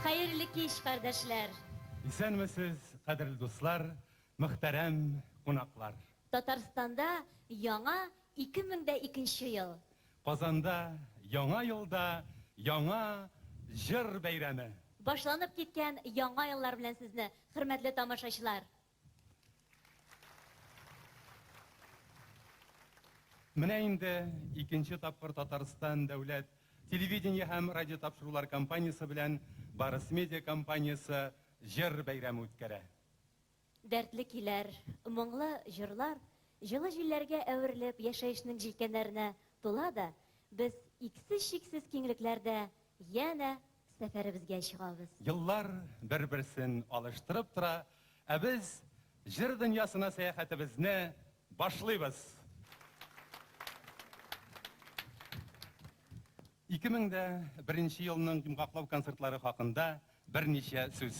Hayırlı kеш, kardeşler. Исәнмесез, кадерле дуслар, мөхтәрәм кунаклар. Татарстанда яңа 2002 ел. Казанда яңа елда яңа җыр бәйрәме. Башланып киткән яңа еллар белән сезне, хөрмәтле тамашачылар. Менә инде икенче тапкыр Татарстан дәүләт телевидение һәм радио тапшырулар компаниясе белән Барыс медиа компаниясе җыр бәйрәме үткәрә. Дәртле көйләр, моңлы җырлар, җылы җилләргә әверелеп яшәешнең җилкәннәренә тула да, без иксез-чиксез киңлекләрдә янә сәфәребезгә чыгабыз. Еллар бер-берсен алыштырып тора, ә без җыр дөньясына сәяхәтебезне башлыйбыз. 2001 елның йомгаклау концертлары хакында берничә сүз.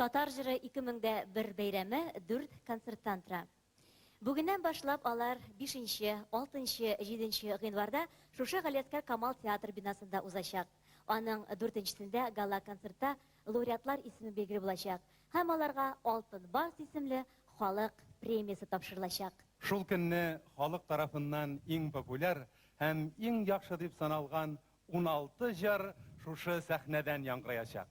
Татар җыры 2001 бәйрәме 4 концерттан тора. Бүгеннән башлап алар 5, 6, 7 гыйнварда шушы Галиәскәр Камал театр бинасында узачак. Аның 4-сендә гала концертта лауреатлар исеме белгеле булачак һәм аларга Алтын Барс исемле халык премиясе тапшырылачак. Шул көнне халык тарафыннан иң популяр һәм иң яхшы дип саналган 16 җыр шушы сәхнәдән яңгыраячак.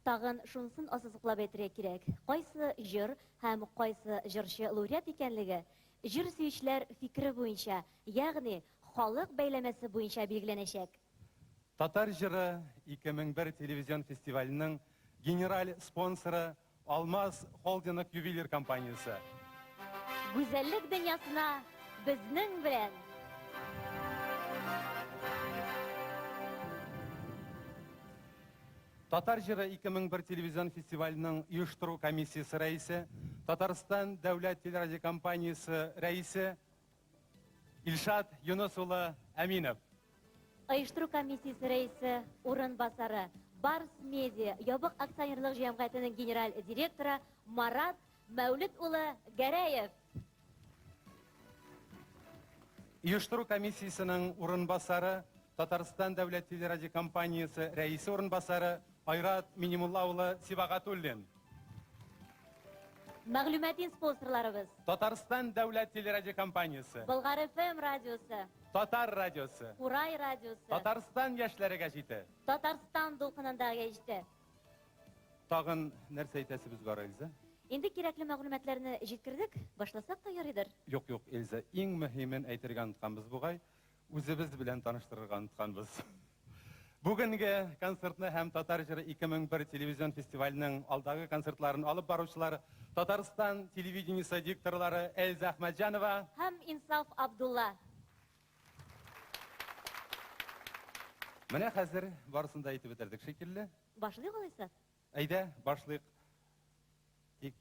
Тагын шунысын ассызыклап әйтергә кирәк. Кайсы җыр һәм кайсы җырчы лауреат икәнлеге җыр сөючеләр фикере буенча, ягъни халык бәйләмәсе буенча билгеләнәчәк. Татар җыры 2001 телевизион фестиваленең генераль спонсоры Алмаз холдинг ювелир компаниясе. Гүзәллек дөньясына безнең белән. Татар җыры 2001 телевизион фестиваленең оештыру комиссиясе рәисе, Татарстан дәүләт телерадиокомпаниясе рәисе Илшат Юнус улы Әминов. Оештыру комиссиясе рәисе урынбасары, Барс медиа ябык акционерлык җәмгыятенең генераль директоры Марат Мәүлид улы Гәрәев. Оештыру комиссиясенең урынбасары, Татарстан дәүләт телерадиокомпаниясе рәисе урынбасары Айрат Минимулла улы Сибагатуллин. Мәгълүмати спонсорларыбыз: Татарстан дәүләт телерадиокомпаниясе, Болгар ФМ радиосы, Татар радиосы, Курай радиосы, Татарстан яшьләре гәҗите. Татарстан дулкынында гәҗите. Тагын нәрсә әйтәсез безгә, Эльза? Инде кирәкле мәгълүматларны җиткердек, башласак та ярыйдыр. Юк, Эльза, иң мөһимен әйтергә онытканбыз бугай, үзебез белән таныштырырга онытканбыз. Бүгенге концертны һәм Татар җыры 2001 телевизион фестиваленең алдагы концертларын алып баручылар Татарстан телевидениесе дикторлары Эльза Әхмәтҗанова Һәм Инсаф Абдулла. Менә хәзер барысын да әйтеп бетердек шикелле. Башлыйк алайса. Әйдә, башлыйк. Тик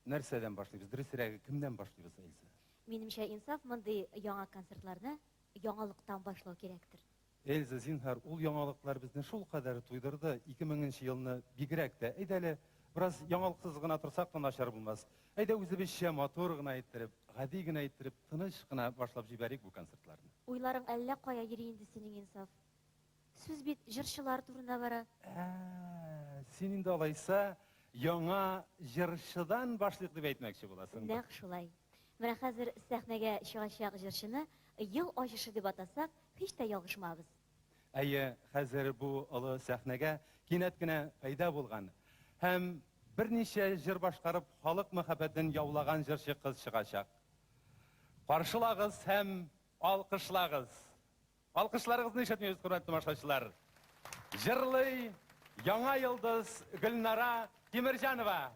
нәрсәдән башлыйбыз? Дөресрәге, кемдән башлыйбыз, Эльза? Минемчә, Инсаф мондый яңа концертларны яңалыктан башлау кирәктер. Эльза, зинһар, ул яңалыклар безне шул кадәр туйдырды, 2000 елны бигрәк тә. Әйдә әле, бераз яңалыксыз гына торсак та начар булмас. Әйдә үзебезчә матур гына әйттереп, гади гына әйттереп, тыныч кына башлап җибәрик бу концертларны. Уйларың әллә кая йөри инде синең, Инсаф. Сүз бит җырчылар турында бара. Син инде алайса яңа җырчыдан башлыйк дип әйтмәкче буласың. Нәкъ шулай. Менә хәзер сәхнәгә чыгачак җырчыны ел ачышы дип атасак, һич тә ялгышмабыз. Әйе, хәзер бу олы сәхнәгә кинәт кенә пайда булган һәм берничә җыр башкарып халык мәхәббәтен яулаган җырчы кыз чыгачак. Каршылагыз һәм алкышлагыз. Алкышларыгызны ишетмибез, хөрмәтле тамашачылар. Җырлый яңа йолдыз Гөлнара Тимерҗанова.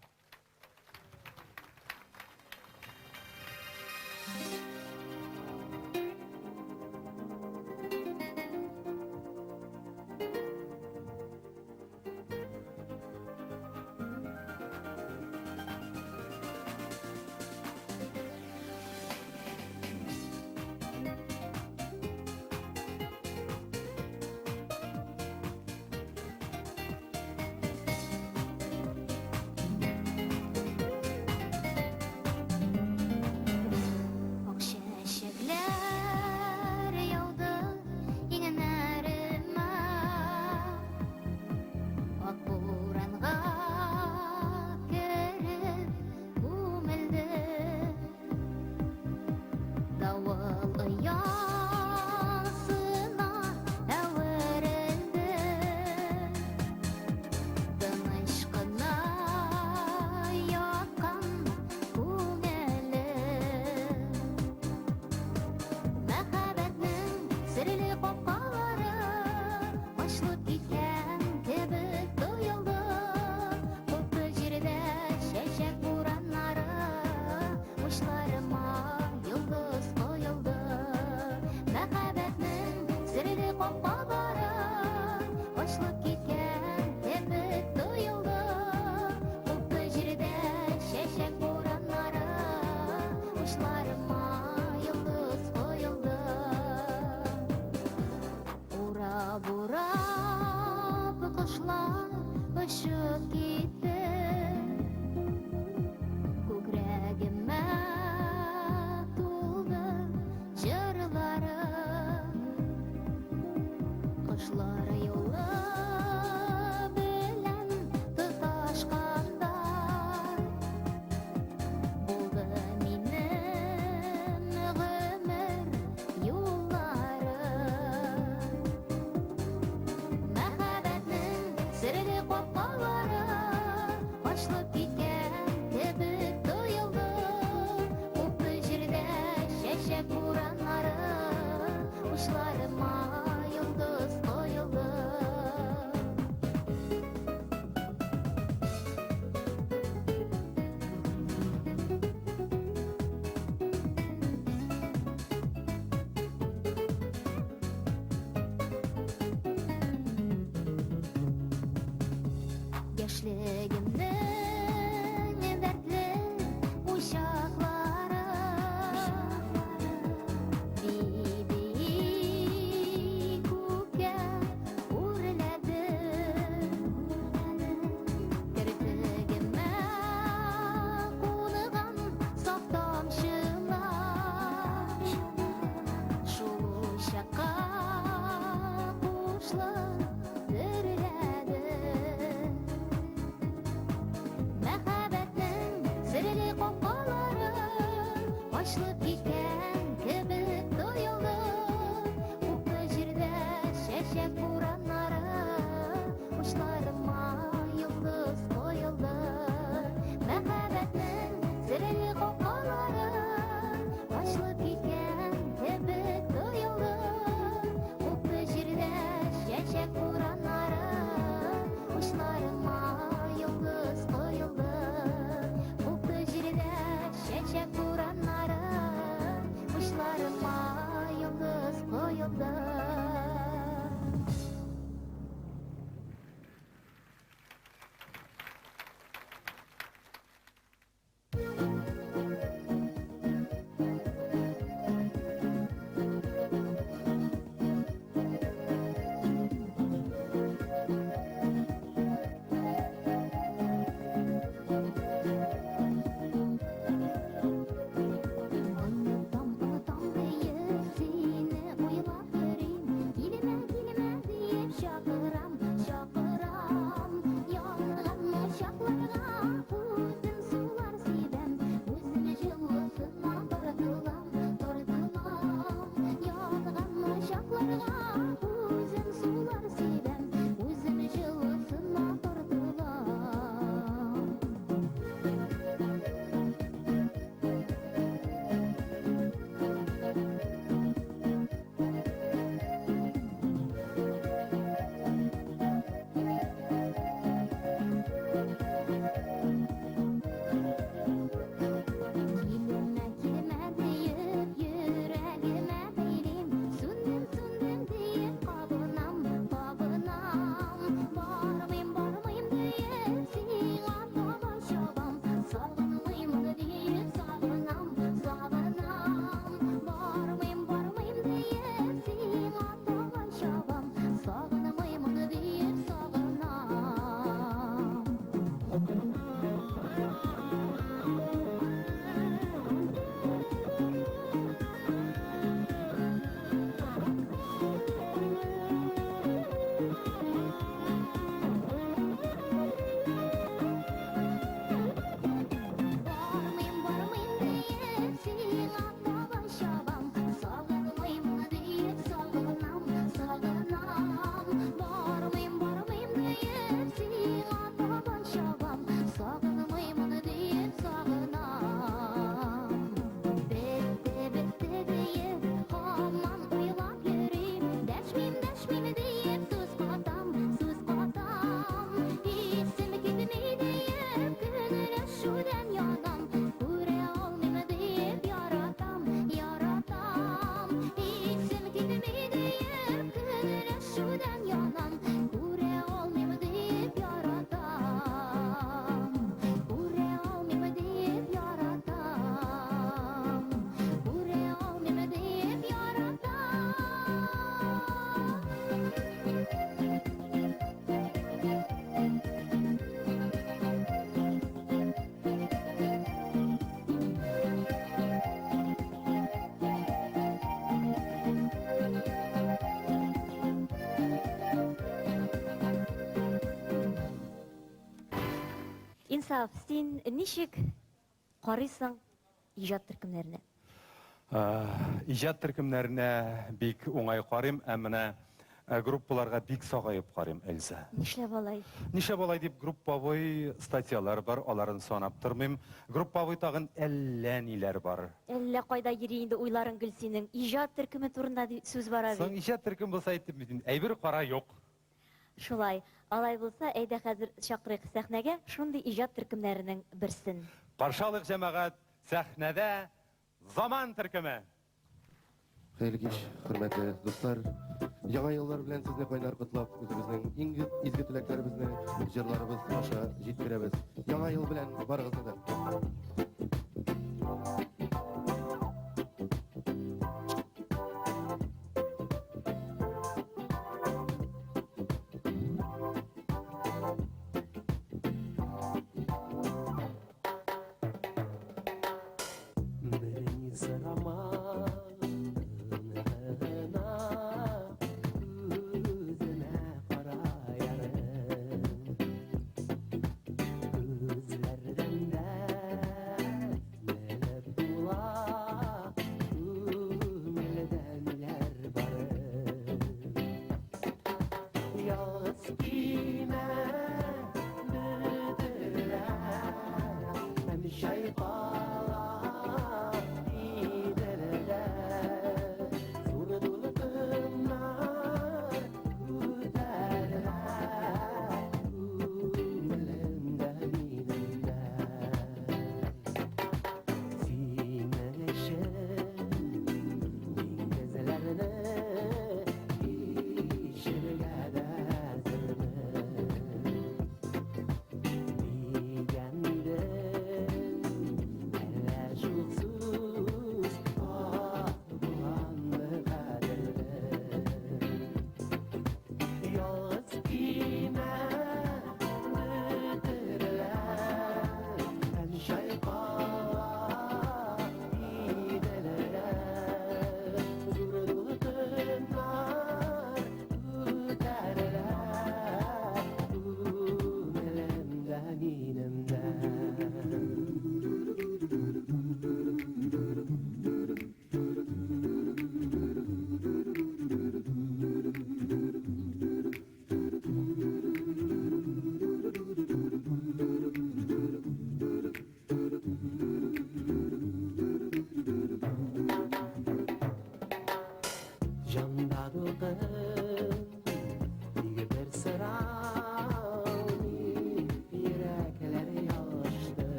Яшьлегемнең дәртле учаклары бии күккә үрләде. Керфегемә куныган саф тамчылар шул чакка кушлар дөреләде. Мәхәббәтнең серле капкалары ачылып киткән кебек тоелды. Күпме җирдә чәчәк бураннары, учларыма йолдыз коелды. Мәхәббәтнең серле капкалары ачылып киткән кебек тоелды. Күпме җирдә чәчәк бураннары, учларыма йолдыз коелды. Күпме җирдә чәчәк бураннары, учларыма йолдыз коелды. Unutам диеп сине уйлап йөрим. Килмә, килмә диеп чакырам, чакырам. Янган чакларга күзем сулар сибәм. Үзем җылысына тартылам, тартылам. Янган чакларга күзем сулар сибәм. Үзем җылысына тартылам. Килмә, килмә диеп йөрәгемә бәйлим. Сүндем, сүндем диеп кабынам, кабынам. Бармыйм, бармыйм диеп сиңа таба чабам. Сагынмыйм диеп сагынам, сагынам. Бармыйм, бармыйм диеп сиңа таба чабам. Сагынмыйм диеп сагынам. Бармыйм, бармыйм диеп сиңа таба чабам. Сагынмыйм диеп сагынам, сагынам. Бармыйм, бармыйм диеп сиңа таба чабам. Сагынмыйм диеп сагынам. Бетте, бетте диеп һаман уйлап йөрим. Дәшмим, дәшмим диеп сүз катам, сүз катам. Исем китми диеп көнләшүдән янам. Күрә алмыйм диеп яратам, яратам. Исем китми диеп көнләшүдән янам. Күрә алмыйм диеп яратам. Күрә алмыйм диеп яратам. Күрә алмыйм диеп яратам. Инсаф, син ничек карыйсың иҗат төркемнәренә? Иҗат төркемнәренә бик уңай карыйм, ә менә группаларга бик сагайып карыйм, Эльза. Нишләп алай? Нишләп алай дип группавый статьялар бар, аларын санап тормыйм. Группавый тагын әллә ниләр бар. Әллә кайда йөри инде уйларың гел синең. Иҗат төркеме турында сүз бара Соң бит. иҗат төркем булса әйтеп бит, әйбер кара юк. Шулай. Алай булса, әйдә хәзер чакырыйк сәхнәгә шундый иҗат төркемнәренең берсен. Каршалык җәмәгать сәхнәдә Заман төркеме. Хәерле кич, хөрмәтле дуслар. Яңа еллар белән сезне кайнар котлап, үзебезнең иң изге теләкләребезне, җырларыбыз аша җиткерәбез. Яңа ел белән барыгызны да. Beni sıramadın gözüne karayarım gözlerden melek bula ümeledenler barım yaz kime büdüler hem şeytalar giderler Vurdulu kınlar güderler Ümelemden ilimden Sineleşen bin gezelerine işirge derdime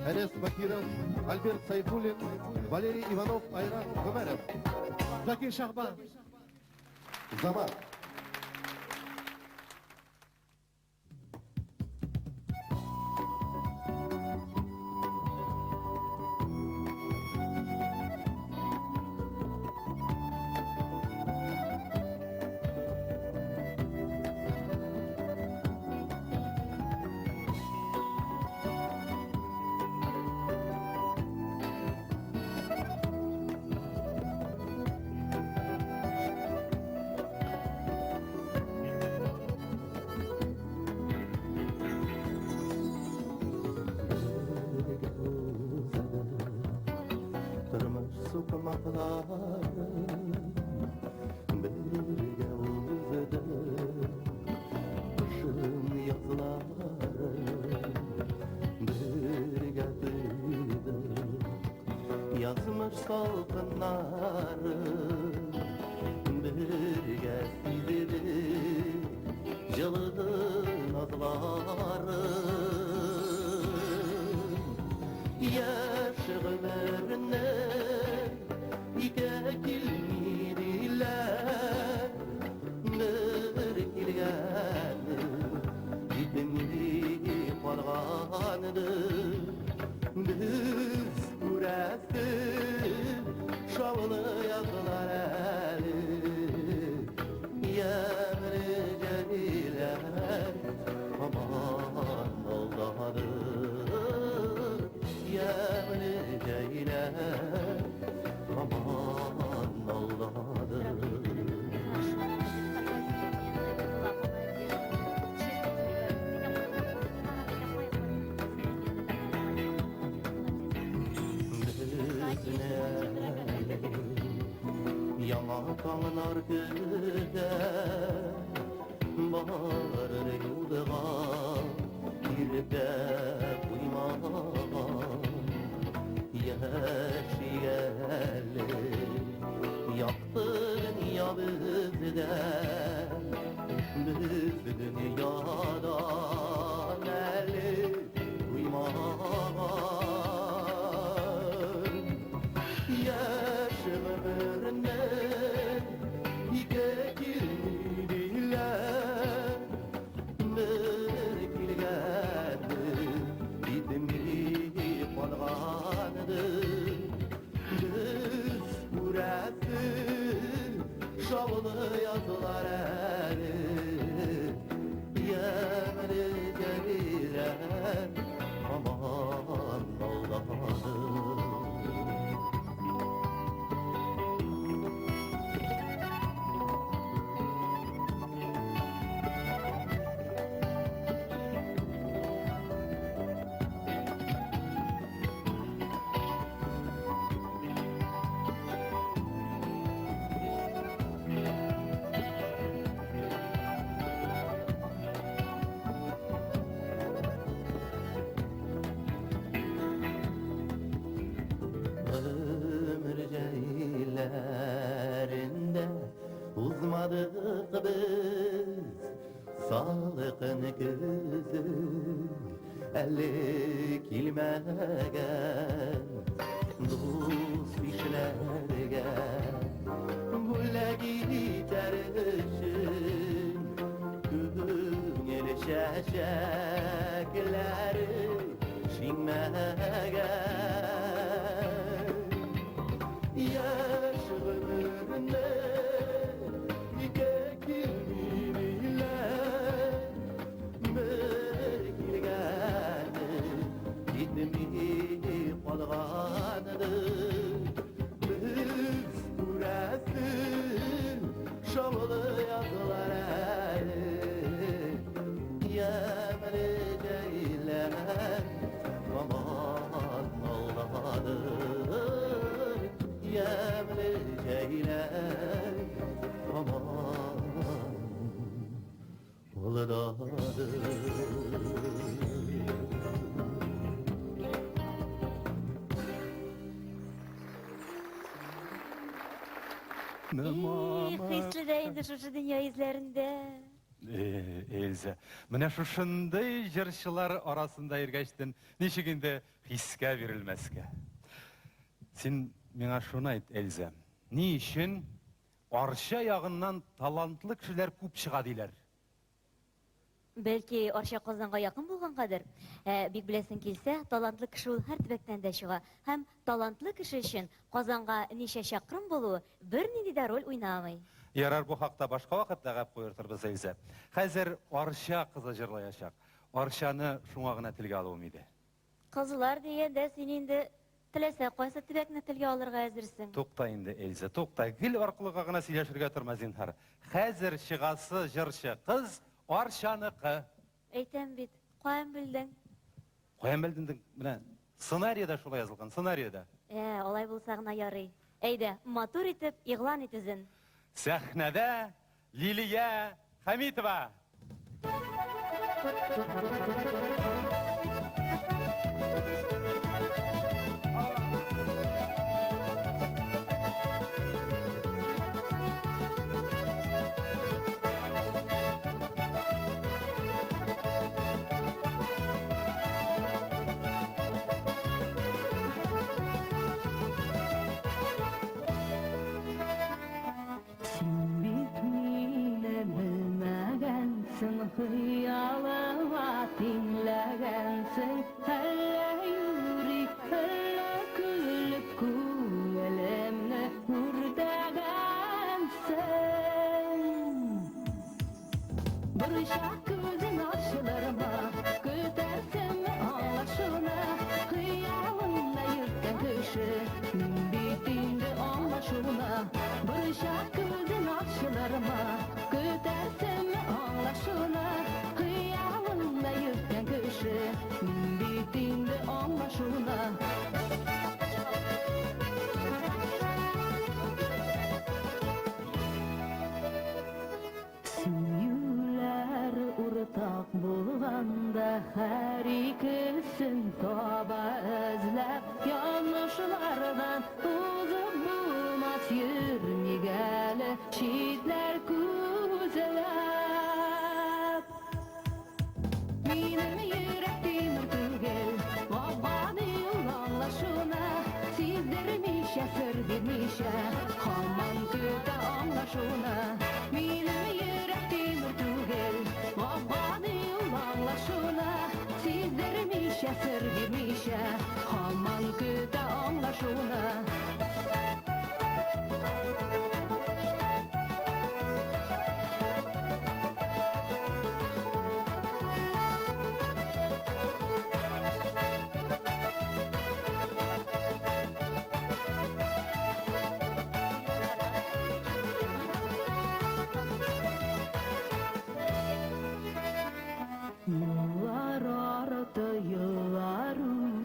Энес Бакиров, Альберт Сайфуллин, Валерий Иванов, Айран Гомеров. Заки Шахбан. Zaman. Birge uzede kışın yazları birge duydu yazmış salkınları birge sildi yıldı nazlar Kanın arkada Bağırır yıldığa Girde uymağa Yaşayeli Yaktın ya bizde Biz dünyadan eli duymağa Yaş ömründen ike kirliler Bir kilgâdı bitmi kalgandı Biz burası şavlı yazılar eli Yemri celiren aman Allah'ım Ömür ceylerinde uzmadık biz Sağlıkın gözü ellik ilmegen Dost işlerge Bulle giderişin Güngel şeşekleri şinmegen Yaş ömründe ike kirliler Bir kilgâdı gitmi kalgandı Biz burası şavlı yazılar eli Yemri ceylen aman Allah'adır Yemri ceylen aman Allah'adır Hüsnü de indi şuşu dünya izlerinde. Elze, mine şuşunday jırşılar arasında ergeçtin, nişiginde hiske verilmeske. Sen mine şunu ayt, Elze, ni işin arşa yağından talantlı kişiler köp çığa deyler? Belki Arşa Kazan'a yakın bulgangadır. Bik bilesin kilse, talantlı kişi ol her tibekten de çığa. Hem talantlı kişi için Kazan'a nişe şakırım bolu bir nidi de rol oynamay. Yarar bu hakta başka vakitte gap koyurturuz Elze. Hazır Arşa kızı jırlayacak. Arşanı şuňagyna tilge alawmydy. Kızlar diye de senin de tilese koysa tibekne tilge alırga hazırsın. Tokta indi Elze, tokta. Gil arqılıga gına sileşirge turma zinhar. Hazır şıgası jırşı kız Arşanıqı. Eytem bit, koyam bildin. Koyan bildin bilen ssenariyada şulay yazılgan, ssenariyada. Olay bulsağına yarый. Eyde, matur itip, iğlan itizin. Sahnede Liliya Hamitova. Hıyalıma dinlegensin hele yürü hele gülüp gülemle hurdegensin Bir şarkızın aşılarıma güdersin ağlaşına Hıyalımla yürüten kışı min bitinde anlaşına Bir şarkızın aşılarıma güdersin ağlaşına Hıyalımla yürüten kışı min bitinde anlaşına şiitler kuzelap. Benim yüreğim tügel, babani anlaşına, sizdirmişe sır vermişe, haman kötü anlaşına. Benim yüreğim tügel, babani anlaşına, sizdirmişe sır vermişe, haman kötü anlaşına. Yıllar ardı yıllar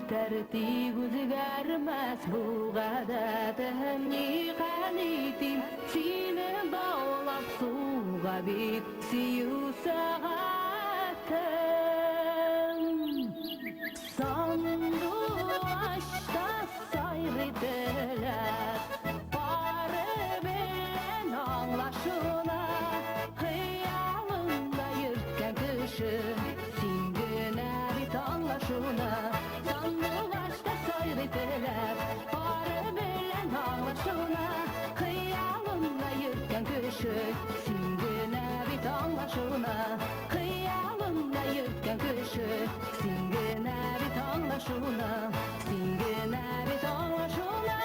tertib özgermez bu gadetim niqanitim seni bağlap suğa bitsiyu sağatim sandu aşta sayrıdılar barı bilen anlaşına hıyalında yırtken kışı singine bit anlaşına sandu aşta sayrıdılar barı bilen anlaşına hıyalında yırtken kışı singine bit anlaşına hıyalında yırtken kışı singine bit anlaşına singine bit anlaşına.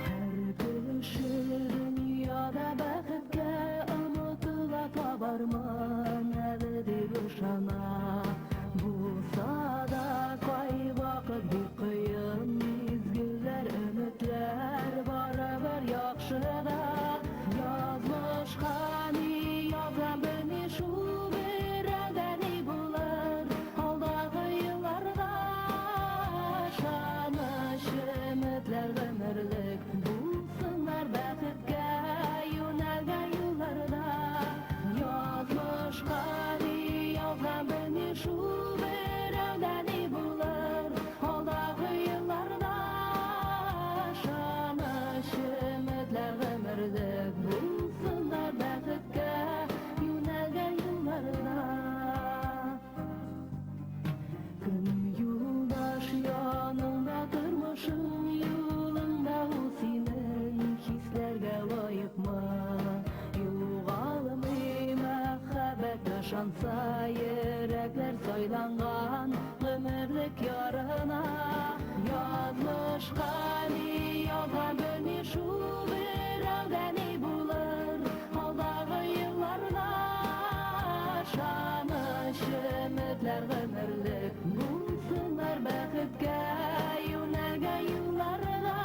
Her kişi dünyada bәхеткә омытыла табармын әле дип ышана. Булса да кай вакыт бик кыен, мизгелләр, өметләр барыбер яхшыда. Язмышка ни язган белми шул берәүдә ни булыр алдагы елларда. Ышаныч, өметләр гомерлек булсыннар бәхеткә юнәлгән юлларда. Язмышка ни язган белми шул берәүдә ни булыр алдагы елларда. Ышаныч, өметләр гомерлек булсыннар бәхеткә юнәлгән юлларда. Көн юлдаш яныңда тормышың юлыңда ул синең хисләргә лаекмы? Югалмый мәхәббәт ышанса йөрәкләр сайланган гомерлек ярына. Язмышка ни язган белми шул берәүдә ни булыр алдагы елларда. Ышаныч, өметләр гомерлек булсыннар бәхеткә юнәлгән юлларда.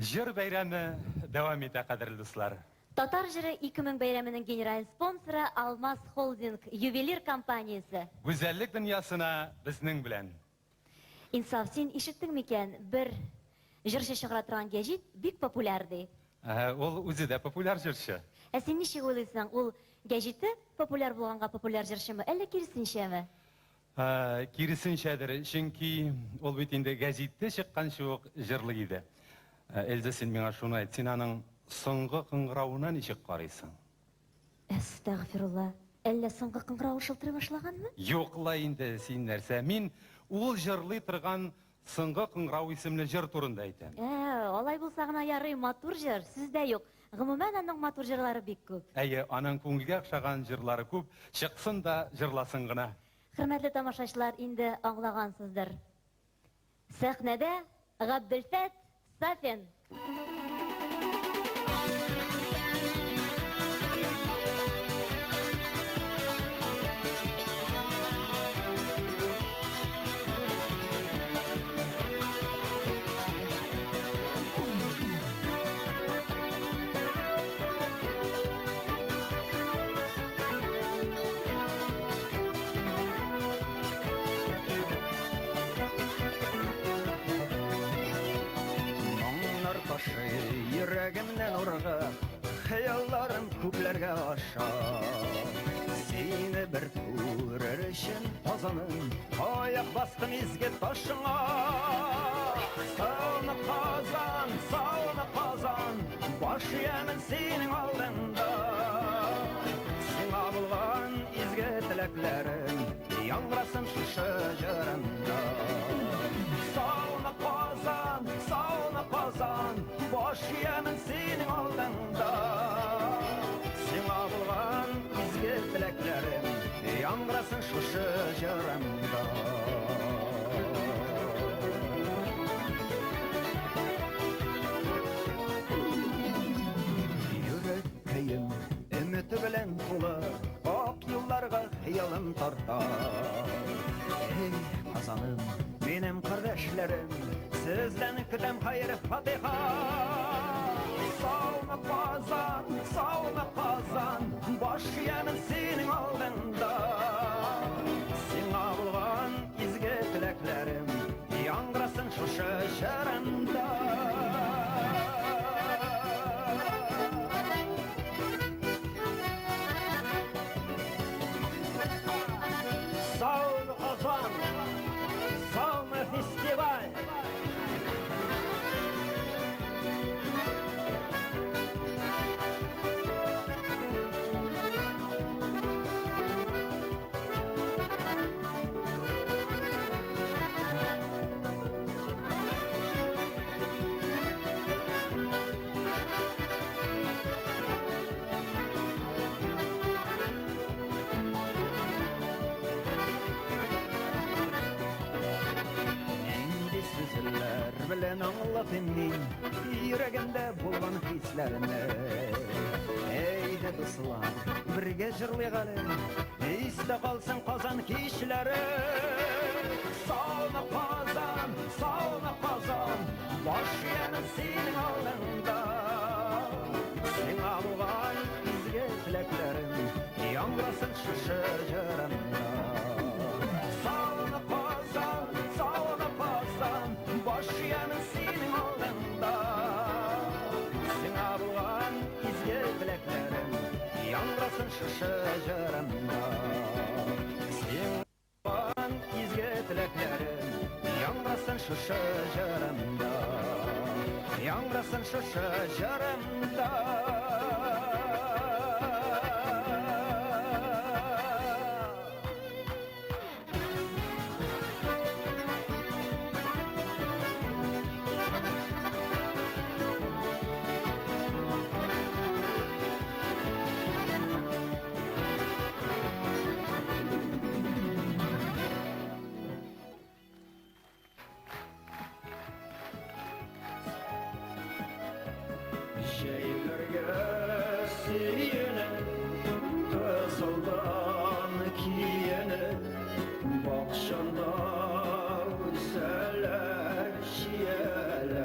Жыр бәйрәме дәвам итә, кадерле дуслар. Татар җыры 2000 бәйрәменең генераль спонсоры Алмаз Холдинг ювелир компаниясе. Гүзәллек дөньясына безнең белән. Инсаф, син ишеттең микән? Бер җырчы чыгара торган гәҗит бик популяр ди. Ул үзе дә популяр җырчы. Ә син ничек уйлыйсың, ул гәҗите популяр булганга популяр җырчымы, әллә киресенчәме? Киресенчәдер, чөнки ул бит инде гәзитте чыкканчы ук җырлый иде. Эльза, син миңа шуны әйт, син аның соңгы кыңгыравына ничек карыйсың? Әстәгъфирулла. Әллә соңгы кыңгырау шылтырый башлаганмы? Юкла инде син нәрсә? Мин ул җырлый торган соңгы кыңгырау исемле җыр турында әйтәм. Алай булса гына ярый, матур җыр, сездә юк. Гомумән аның матур җырлары бик күп. Әйе, аның күңелгә охшаган җырлары күп, чыксын да җырласын гына. Хөрмәтле тамашачылар, инде аңлагансыздыр. Сәхнәдә Габделфәт Сафин. Моңнар ташы йөрәгемнән ургы, хыялларым күкләргә аша. Сине бер күрер өчен Казаным, аяк бастым изге ташыңа. Сауны Казан, баш иямын синең алдында. Сиңа булган изге теләкләрем, яңрасын шушы җырымда. Сауны Казан, баш иямын синең алдында. Сиңа булган изге теләкләрем, яңрасын шушы җырымда. Йөрәккәем өмете белән тулы, ак юлларга хыялым тарта. Эй, Казаным, минем кардәшләрем, сездән көтәм хәйр-фатиха. Сауны Казан, баш иямын синең алдында. Сиңа булган изге теләкләрем, яңрасын шушы җырымда. Сауны Казан, сауны фестиваль. Сүзләр белән аңлатым мин йөрәгемдә булган хисләрне. Әйдә дуслар, бергә җырлыйк әле, истә калсын Казан кичләре. Сауны Казан, баш иямын синең алдында. Сиңа булган изге теләкләрем, яңрасын шушы җырымда. Сауны Казан, баш иямын синең алдында. Сиңа булган изге теләкләрем, яңрасын шушы җырымда. Сиңа булган изге теләкләрем, яңрасын шушы җырымда. Яңрасын шушы җырымда. Şeylerge siyene, kızıldan kiyene, bakşanda güzeller şiyeler.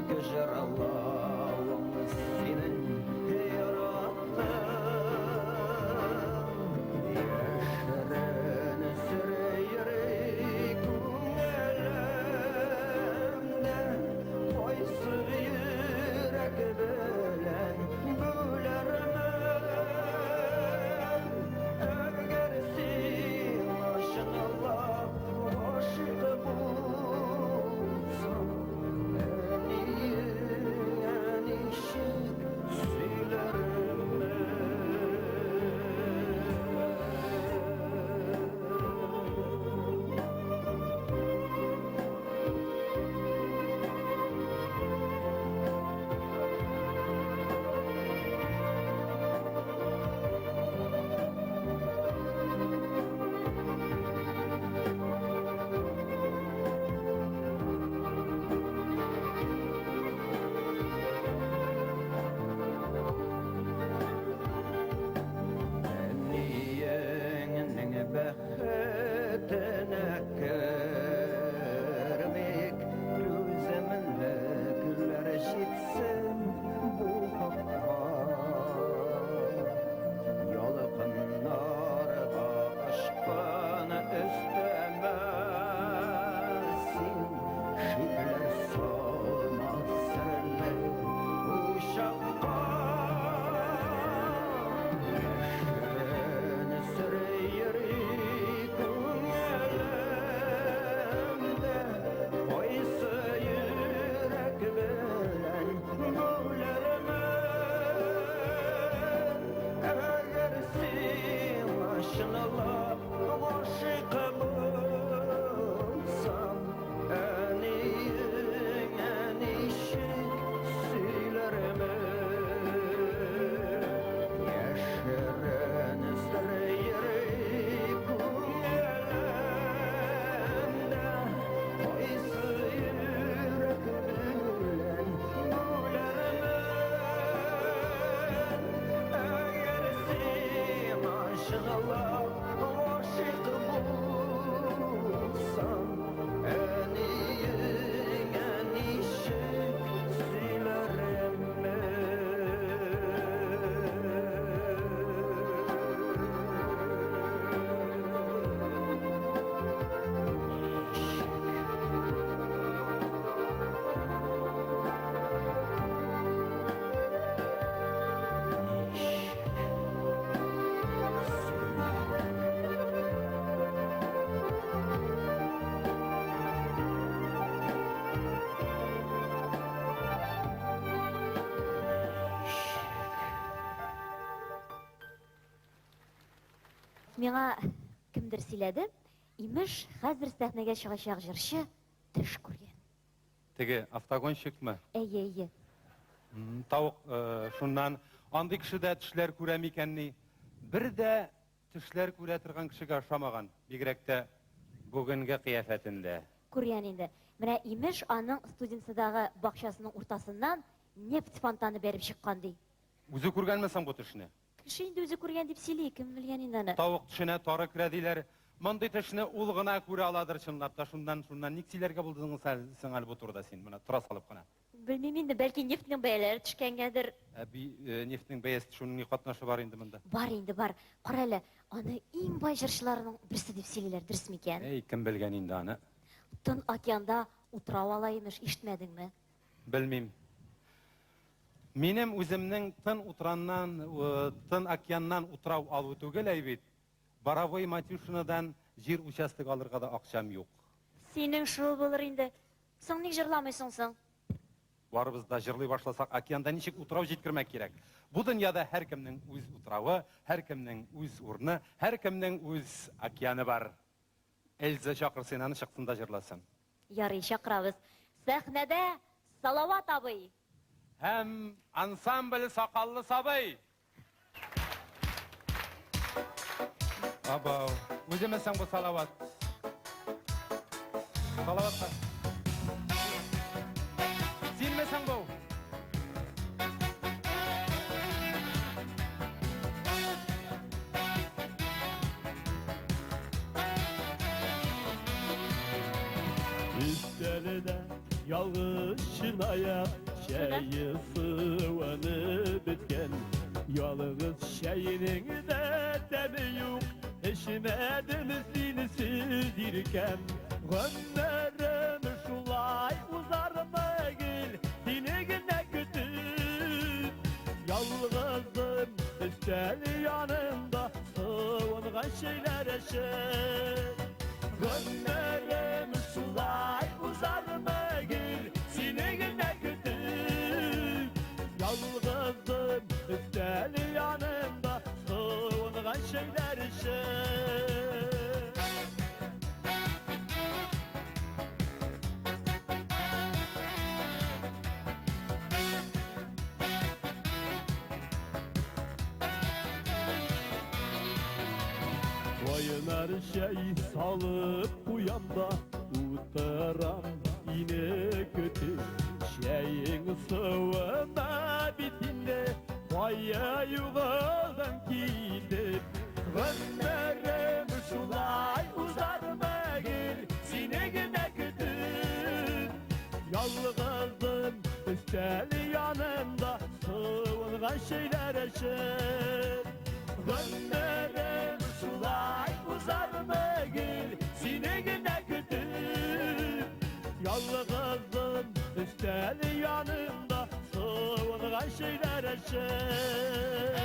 Ник жырлауымыз сенің яраттың Яшырын сүрейір көңілімді Қойсы үйрек білән бөлермін Әгер сен ашынылап ғашық болсаң әнишік сөйлермін Әниеңнің бәхетіне кірмек Көзімді күллер жетсін бұл хаққа Ялқынларға ұшқан үстіме Сен шеклер салмасың ұшаққа Яшырын сүрейір көңілімді Қойсы үйрек білән бөлермін Әгер сен ашынылап ғашық болсаң әнишік сөйлермін Яшырын сүрейір көңілімді Қойсы үйрек білән бөлермін Әгер сен ашынылап ғашық болсаң әнишік Миңа кемдер сөйләде, имеш, хәзер сәхнәгә чыгачак җырчы төш күргән. Теге автогонщикмы? Әйе. Тавык шуннан андый кешедә төшләр күрә микәнни? Бер дә төшләр күрә торган кешегә ошамаган, бигрәк тә бүгенге кыяфәтендә. Күргән инде. Менә имеш аның студентсыдагы бакчасының уртасыннан нефть фонтаны бәреп чыккан ди. Үзе күргәнмесең бу төшне? Кеше инде үзе күргән дип сөйли, кем белгән инде аны. Тавык төшенә тары керә диләр. Мондый төшне ул гына күрә аладыр чынлап та. Шуннан ник сөйләргә булдың син әле бу турыда син? Менә тора салып кына. Белмим инде, бәлки нефтьнең бәяләре төшкәнгәдер. Нефтнең бәясе төшүнең ни катнашы бар инде монда? Бар инде, бар. Кара әле, аны иң бай җырчыларның берсе дип сөйлиләр, дөрес микән? Эй, кем белгән инде аны? Тын океанда утрау ала имеш, ишетмәдеңме? Белмим. Минем үземнең тын океаннан утрау алу түгел бит. Боровой Матюшинадан җир участок алырга да акчам юк. Синең шул булыр инде. Соң ник җырламыйсың соң? Барыбыз да җырлый башласак, океанда ничек утрау җиткермәк кирәк? Бу дөньяда һәркемнең үз утравы, һәркемнең үз урны, һәркемнең үз океаны бар. Эльза чакырсын, аны чыксын да җырласын. Ярый, чакырабыз. Сәхнәдә Салават абый. Һәм ансамбль Сакаллы сабый. Абау, үземесең бу Салават. Салаватка. Синмесең бу? Üstəlidə Yalğız ayak şeyi sıvanı bitken Yalğız şeyinin de demi yok Eşmedim sinisidirken Gönlerim şulay uzar mı gel Dinigine kütüp Yalğızım üstel yanımda Sıvıngan şeyler eşit Gönlerim şulay uzar mı gel Dinigine kütüp Yalğızım üstel yanımda Sıvıngan şeyler eşit Oynar şey salıp uyanda Uttaram yine kötü Şeyin sıvına bitinde Vaya yuvadan gidip Gönlerim şulay uzar mı gel Sinegine kütüp Yalğızım üstel yanımda Sıvıngan şeyler eşit Gönlerim şulay uzar mı gel Sinegine kütüp Yalğızım üstel yanımda Sıvıngan şeyler eşit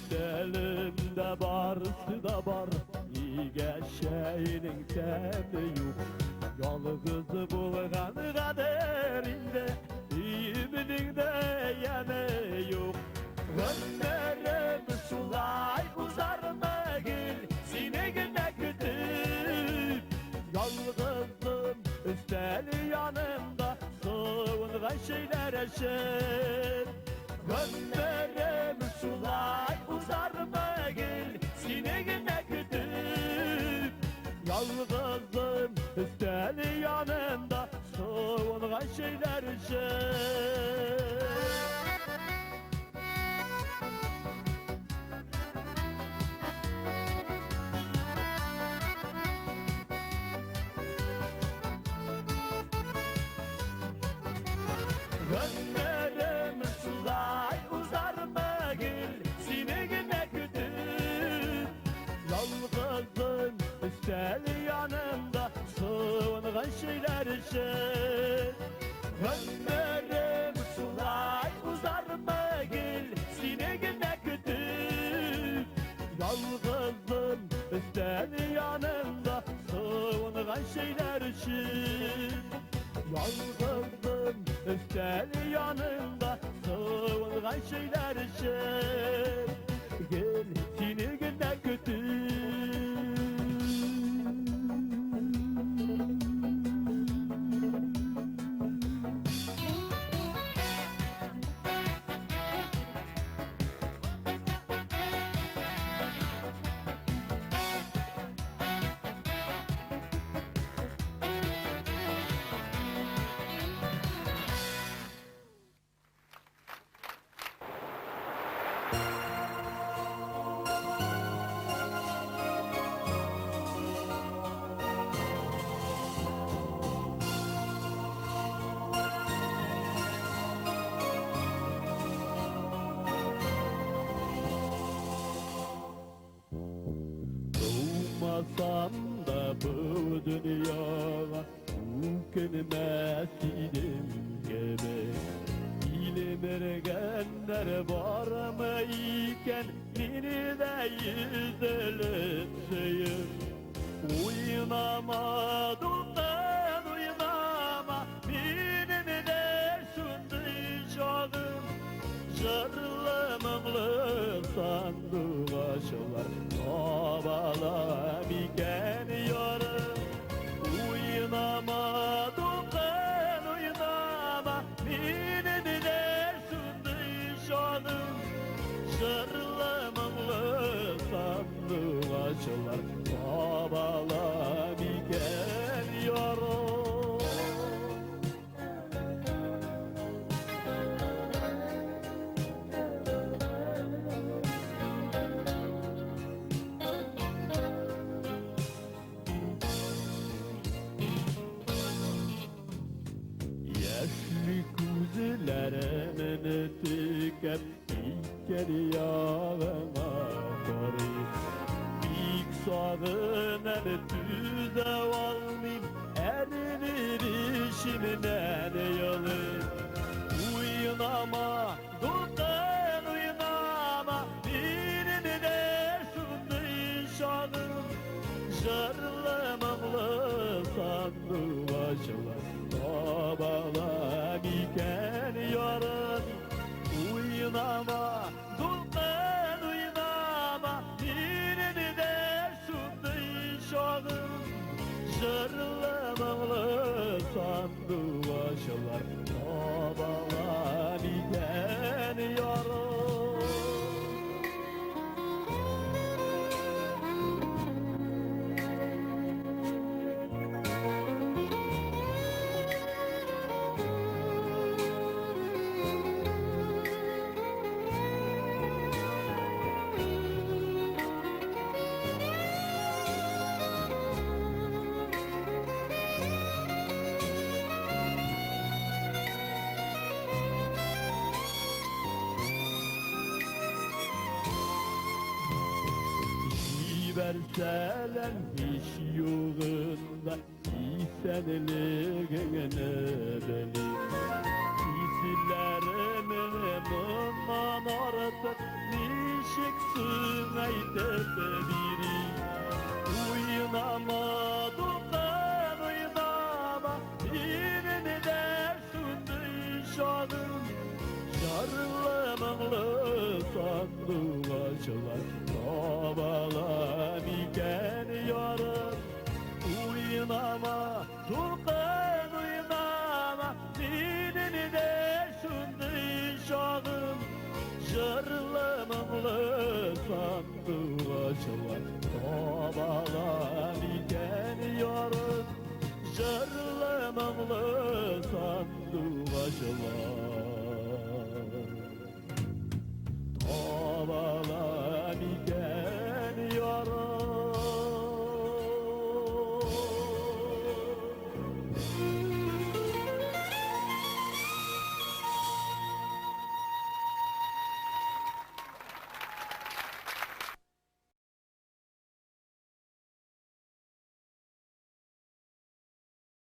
Üstelimde barısı da var İge şeyinin temi yok Yalğızı bulgan kaderinde İyiminin de yeme yok Gönlerim şulay uzar mı gel Sinegine kütüp Yalğızım üstel yanımda Sıvıngan şeyler eşit Gönlerim şulay uzar mı gel Sinegine kütüp Yalğızım üstel yanımda Sıvıngan şeyler eşit Gönlerim şulay uzar mı gel Sinegine kütüp Yalğızım üstel yanımda Sıvıngan şeyler eşit Gönlerim şulay uzar mı gel Sinegine kütüp Yalğızım üstel yanımda Sıvıngan şeyler eşit Yalğızım üstel yanımda Sıvıngan şeyler eşit Gel sinegine kütüp Doğmasam da bu dünyaya Mümkünmez idim gibi İlim ergenler var mı iken Beni de yüzülüp şeyim Uynamadım ben uynama Benim de şundu şadım Jırlı mımlı sandık aşılar Babalam iken yarım Uynamadım ben uynama Benim de şundu şadım Jırlı mımlı sandık aşılar Babalam iken yarım Yüzlerimini tükep İlker yağına koyup İlk sağınan tüze almayayım Erinir işimden yılır Uynama, duldan uynama Birini de şundu şanım Jarlamamlı sandı başlar Babalam iken yarın Uynama, duldan uynama Birini de şundu şanım Jarlamamlı sandı başlar Babalam iken yarın Verseler hiç yolunda İsenliğine beni İzlerimin bundan artık Nişiksin aydet biri Uynamadım ben uynama Birini de sundu şanım Jarlamamlı sandı açılar Babalam iken yarın Uynama, Turkan uynama Dinini de şundu şanım Jarlamamlı sandı açılar Babalam iken yarın Jarlamamlı sandı açılar